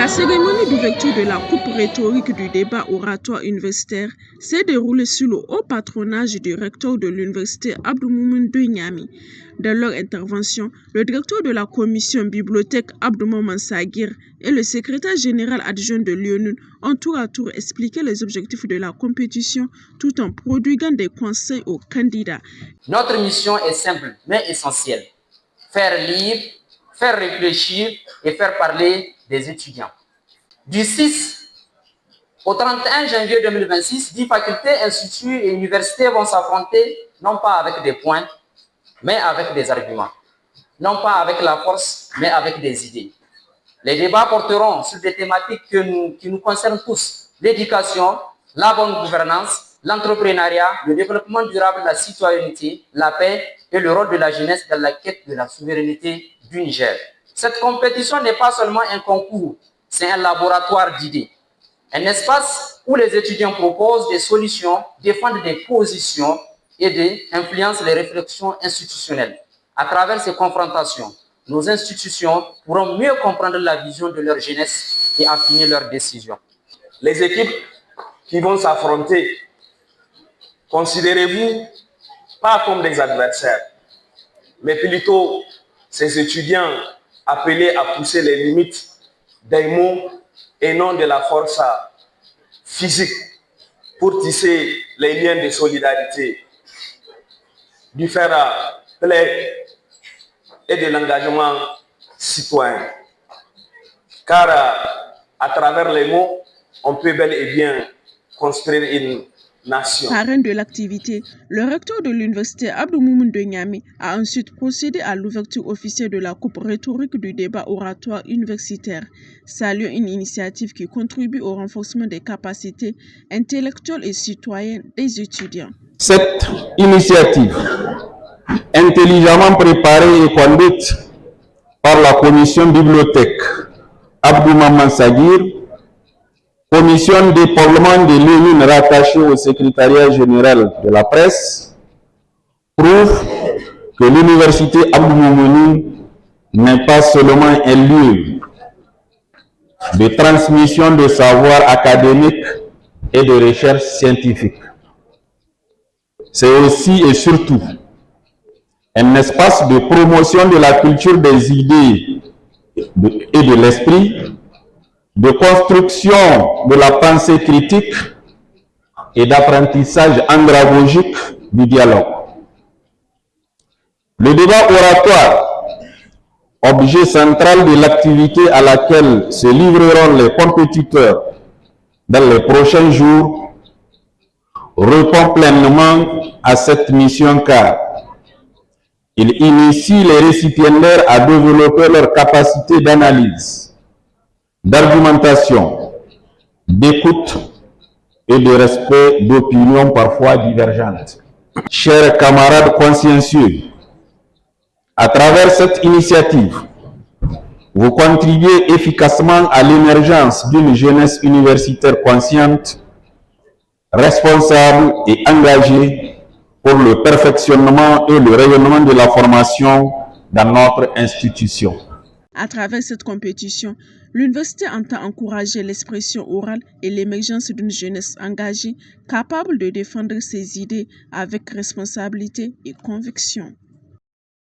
La cérémonie d'ouverture de la coupe rhétorique du débat oratoire universitaire s'est déroulée sous le haut patronage du recteur de l'université Abdou-Moumouni de Niamey. Dans leur intervention, le directeur de la commission bibliothèque Abdou-Maman Saguir et le secrétaire général adjoint de l'UNUN ont tour à tour expliqué les objectifs de la compétition tout en prodiguant des conseils aux candidats. Notre mission est simple mais essentielle. Faire lire, faire réfléchir et faire parler des étudiants. Du 6 au 31 janvier 2026, 10 facultés, instituts et universités vont s'affronter non pas avec des points, mais avec des arguments. Non pas avec la force, mais avec des idées. Les débats porteront sur des thématiques qui nous concernent tous. L'éducation, la bonne gouvernance, l'entrepreneuriat, le développement durable, la citoyenneté, la paix et le rôle de la jeunesse dans la quête de la souveraineté du Niger. Cette compétition n'est pas seulement un concours, c'est un laboratoire d'idées. Un espace où les étudiants proposent des solutions, défendent des positions et influencent les réflexions institutionnelles. À travers ces confrontations, nos institutions pourront mieux comprendre la vision de leur jeunesse et affiner leurs décisions. Les équipes qui vont s'affronter, considérez-vous pas comme des adversaires, mais plutôt ces étudiants appelés à pousser les limites des mots et non de la force physique pour tisser les liens de solidarité, du faire-play et de l'engagement citoyen. Car à travers les mots, on peut bel et bien construire une nation. Parrain de l'activité, le recteur de l'université Abdou-Moumouni de Niamey a ensuite procédé à l'ouverture officielle de la coupe rhétorique du débat oratoire universitaire, saluant une initiative qui contribue au renforcement des capacités intellectuelles et citoyennes des étudiants. Cette initiative, intelligemment préparée et conduite par la commission bibliothèque Abdou-Maman Saguir, commission d'épaulement de l'UNUN rattachée au secrétariat général de la presse, prouve que l'université Abdou-Moumouni n'est pas seulement un lieu de transmission de savoir académique et de recherche scientifique. C'est aussi et surtout un espace de promotion de la culture des idées et de l'esprit, de construction de la pensée critique et d'apprentissage andragogique du dialogue. Le débat oratoire, objet central de l'activité à laquelle se livreront les compétiteurs dans les prochains jours, répond pleinement à cette mission car il initie les récipiendaires à développer leur capacité d'analyse, d'argumentation, d'écoute et de respect d'opinions parfois divergentes. Chers camarades consciencieux, à travers cette initiative, vous contribuez efficacement à l'émergence d'une jeunesse universitaire consciente, responsable et engagée pour le perfectionnement et le rayonnement de la formation dans notre institution. À travers cette compétition, l'université entend encourager l'expression orale et l'émergence d'une jeunesse engagée, capable de défendre ses idées avec responsabilité et conviction.